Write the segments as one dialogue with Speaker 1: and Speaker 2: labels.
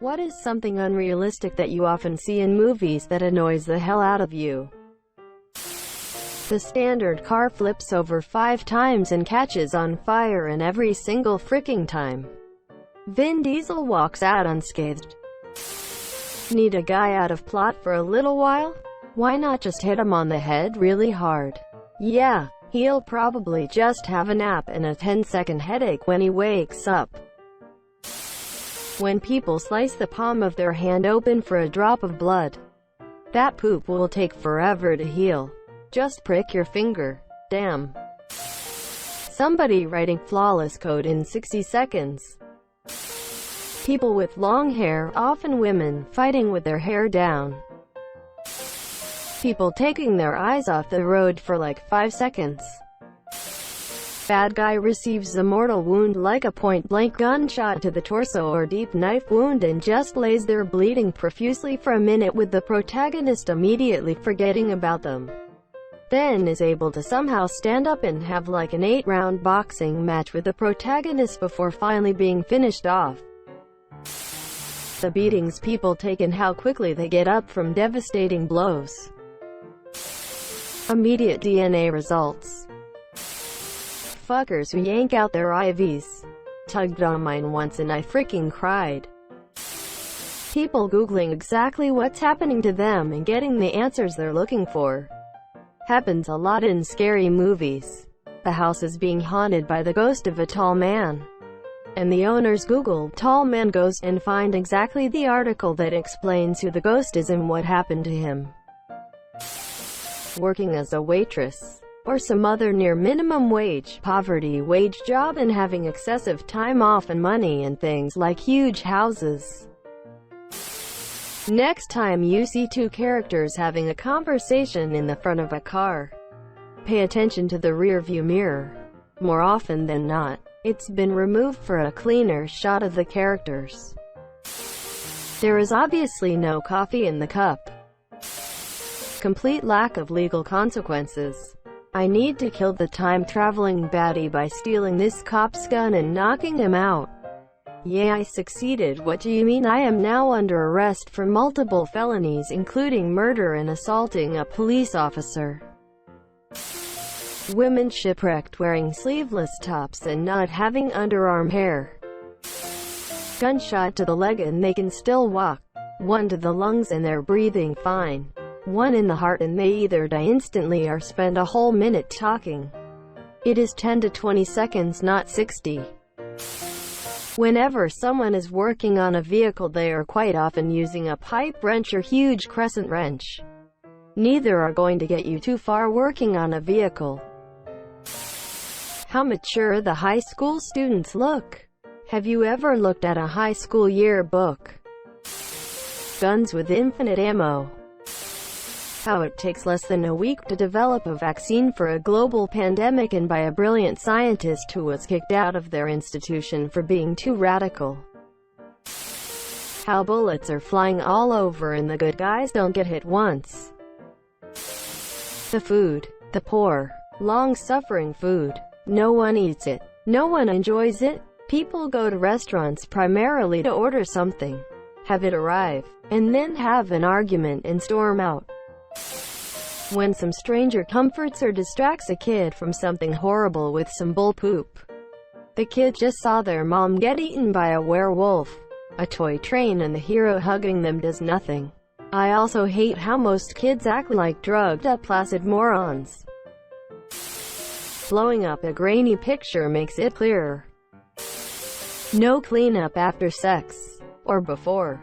Speaker 1: What is something unrealistic that you often see in movies that annoys the hell out of you? The standard car flips over 5 times and catches on fire, and every single freaking time Vin Diesel walks out unscathed. Need a guy out of plot for a little while? Why not just hit him on the head really hard? Yeah, he'll probably just have a nap and a 10-second headache when he wakes up. When people slice the palm of their hand open for a drop of blood, that poop will take forever to heal. Just prick your finger. Damn. Somebody writing flawless code in 60 seconds. People with long hair, often women, fighting with their hair down. People taking their eyes off the road for like 5 seconds. Bad guy receives a mortal wound like a point-blank gunshot to the torso or deep knife wound and just lays there bleeding profusely for a minute with the protagonist immediately forgetting about them. Then is able to somehow stand up and have like an 8-round boxing match with the protagonist before finally being finished off. The beatings people take and how quickly they get up from devastating blows. Immediate DNA results. Fuckers who yank out their IVs. Tugged on mine once and I freaking cried. People Googling exactly what's happening to them and getting the answers they're looking for. Happens a lot in scary movies. The house is being haunted by the ghost of a tall man, and the owners Google "tall man ghost" and find exactly the article that explains who the ghost is and what happened to him. Working as a waitress, or some other near minimum wage, poverty wage job, and having excessive time off and money and things like huge houses. Next time you see 2 characters having a conversation in the front of a car, pay attention to the rearview mirror. More often than not, it's been removed for a cleaner shot of the characters. There is obviously no coffee in the cup. Complete lack of legal consequences. I need to kill the time-traveling baddie by stealing this cop's gun and knocking him out. Yeah, I succeeded. What do you mean? I am now under arrest for multiple felonies including murder and assaulting a police officer. Women shipwrecked wearing sleeveless tops and not having underarm hair. Gunshot to the leg and they can still walk. 1 to the lungs and they're breathing fine. 1 in the heart and they either die instantly or spend a whole minute talking. It is 10 to 20 seconds, not 60. Whenever someone is working on a vehicle, they are quite often using a pipe wrench or huge crescent wrench. Neither are going to get you too far working on a vehicle. How mature the high school students look. Have you ever looked at a high school yearbook? Guns with infinite ammo. How it takes less than a week to develop a vaccine for a global pandemic, and by a brilliant scientist who was kicked out of their institution for being too radical. How bullets are flying all over and the good guys don't get hit once. The food. The poor, long-suffering food. No one eats it. No one enjoys it. People go to restaurants primarily to order something, have it arrive, and then have an argument and storm out. When some stranger comforts or distracts a kid from something horrible with some bull poop. The kid just saw their mom get eaten by a werewolf, a toy train, and the hero hugging them does nothing. I also hate how most kids act like drugged-up placid morons. Blowing up a grainy picture makes it clearer. No cleanup after sex, or before.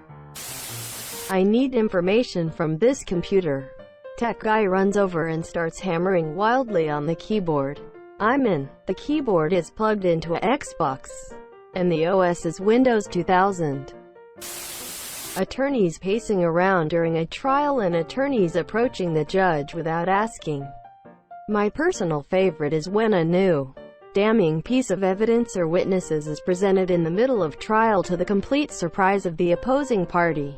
Speaker 1: I need information from this computer. Tech guy runs over and starts hammering wildly on the keyboard. I'm in. The keyboard is plugged into a Xbox, and the OS is Windows 2000. Attorneys pacing around during a trial and attorneys approaching the judge without asking. My personal favorite is when a new, damning piece of evidence or witnesses is presented in the middle of trial to the complete surprise of the opposing party.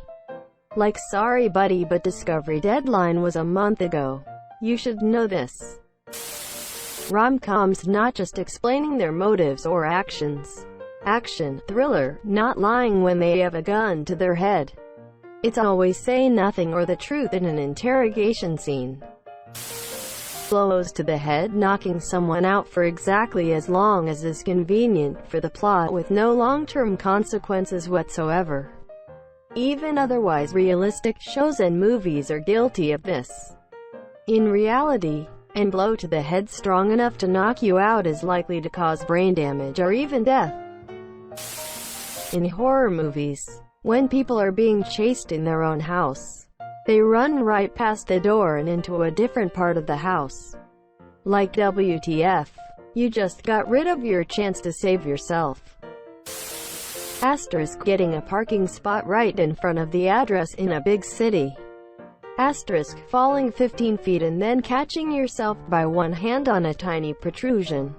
Speaker 1: Like, sorry buddy, but discovery deadline was a month ago. You should know this. Rom-coms not just explaining their motives or actions. action, thriller, not lying when they have a gun to their head. It's always say nothing or the truth in an interrogation scene. Blows to the head, knocking someone out for exactly as long as is convenient for the plot with no long-term consequences whatsoever. Even otherwise realistic shows and movies are guilty of this. In reality, an blow to the head strong enough to knock you out is likely to cause brain damage or even death. In horror movies, when people are being chased in their own house, they run right past the door and into a different part of the house. Like WTF, you just got rid of your chance to save yourself. Asterisk getting a parking spot right in front of the address in a big city. Asterisk falling 15 feet and then catching yourself by one hand on a tiny protrusion.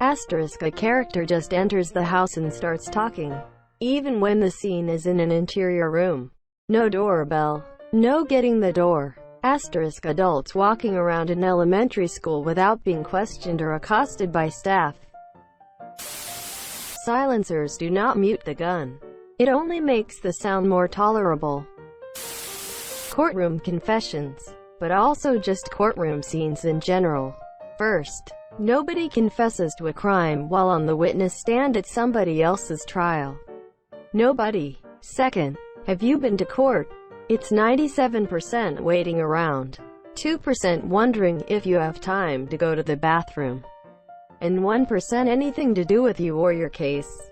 Speaker 1: Asterisk a character just enters the house and starts talking, even when the scene is in an interior room. No doorbell. No getting the door. Asterisk adults walking around an elementary school without being questioned or accosted by staff. Silencers do not mute the gun. It only makes the sound more tolerable. Courtroom confessions, but also just courtroom scenes in general. First, nobody confesses to a crime while on the witness stand at somebody else's trial. Nobody. Second, have you been to court? It's 97% waiting around, 2% wondering if you have time to go to the bathroom, and 1% anything to do with you or your case.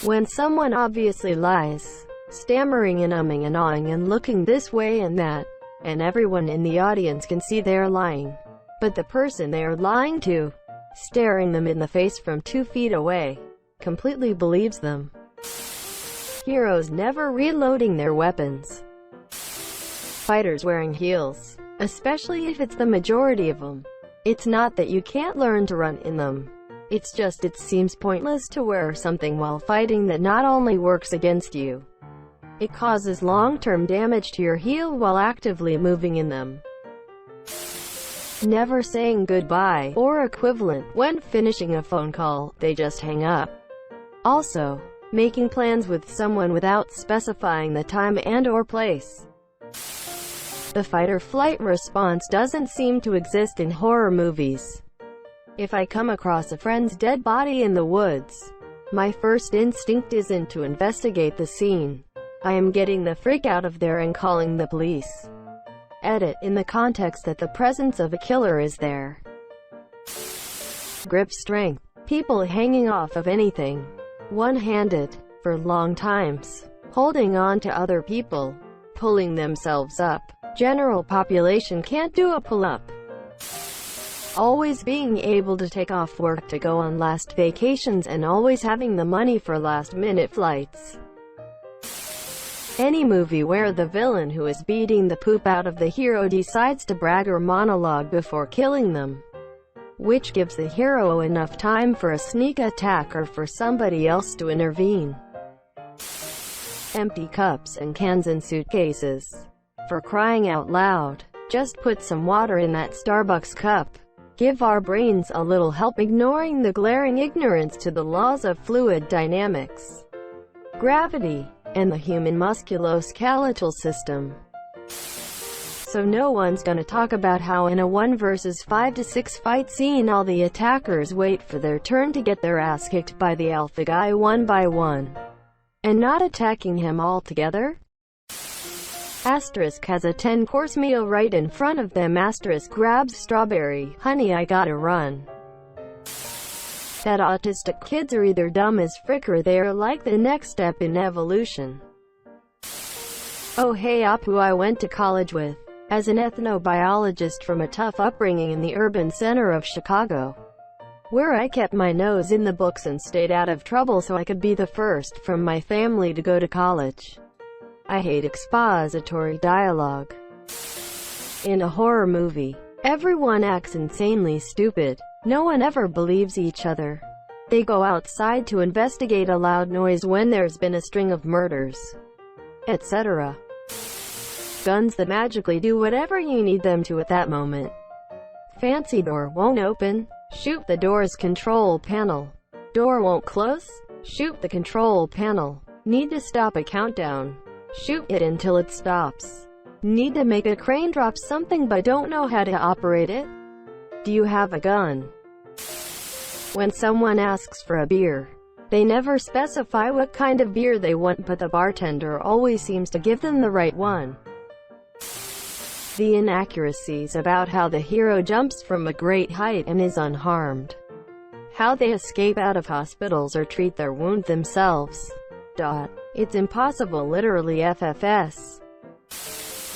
Speaker 1: When someone obviously lies, stammering and umming and ahhing and looking this way and that, and everyone in the audience can see they're lying, but the person they are lying to, staring them in the face from 2 feet away, completely believes them. Heroes never reloading their weapons. Fighters wearing heels, especially if it's the majority of them. It's not that you can't learn to run in them. It's just it seems pointless to wear something while fighting that not only works against you, it causes long-term damage to your heel while actively moving in them. Never saying goodbye, or equivalent, when finishing a phone call, they just hang up. Also, making plans with someone without specifying the time and/or place. The fight-or-flight response doesn't seem to exist in horror movies. If I come across a friend's dead body in the woods, my first instinct isn't to investigate the scene. I am getting the freak out of there and calling the police. Edit, in the context that the presence of a killer is there. Grip strength. People hanging off of anything, one-handed, for long times, holding on to other people, pulling themselves up. General population can't do a pull-up. Always being able to take off work to go on last vacations and always having the money for last-minute flights. Any movie where the villain who is beating the poop out of the hero decides to brag or monologue before killing them, which gives the hero enough time for a sneak attack or for somebody else to intervene. Empty cups and cans and suitcases. For crying out loud, just put some water in that Starbucks cup. Give our brains a little help ignoring the glaring ignorance to the laws of fluid dynamics, gravity, and the human musculoskeletal system. So no one's gonna talk about how in a 1 versus 5 to 6 fight scene all the attackers wait for their turn to get their ass kicked by the alpha guy one by one, and not attacking him all together. Asterisk has a 10-course meal right in front of them. Asterisk grabs strawberry. Honey, I gotta run. That autistic kids are either dumb as frick or they're like the next step in evolution. Oh hey Apu, I went to college with, as an ethnobiologist from a tough upbringing in the urban center of Chicago, where I kept my nose in the books and stayed out of trouble so I could be the first from my family to go to college. I hate expository dialogue. In a horror movie, everyone acts insanely stupid. No one ever believes each other. They go outside to investigate a loud noise when there's been a string of murders, etc. Guns that magically do whatever you need them to at that moment. Fancy door won't open. Shoot the door's control panel. Door won't close? Shoot the control panel. Need to stop a countdown? Shoot it until it stops. Need to make a crane drop something but don't know how to operate it? Do you have a gun? When someone asks for a beer, they never specify what kind of beer they want, but the bartender always seems to give them the right one. The inaccuracies about how the hero jumps from a great height and is unharmed. How they escape out of hospitals or treat their wound themselves. It's impossible, literally FFS.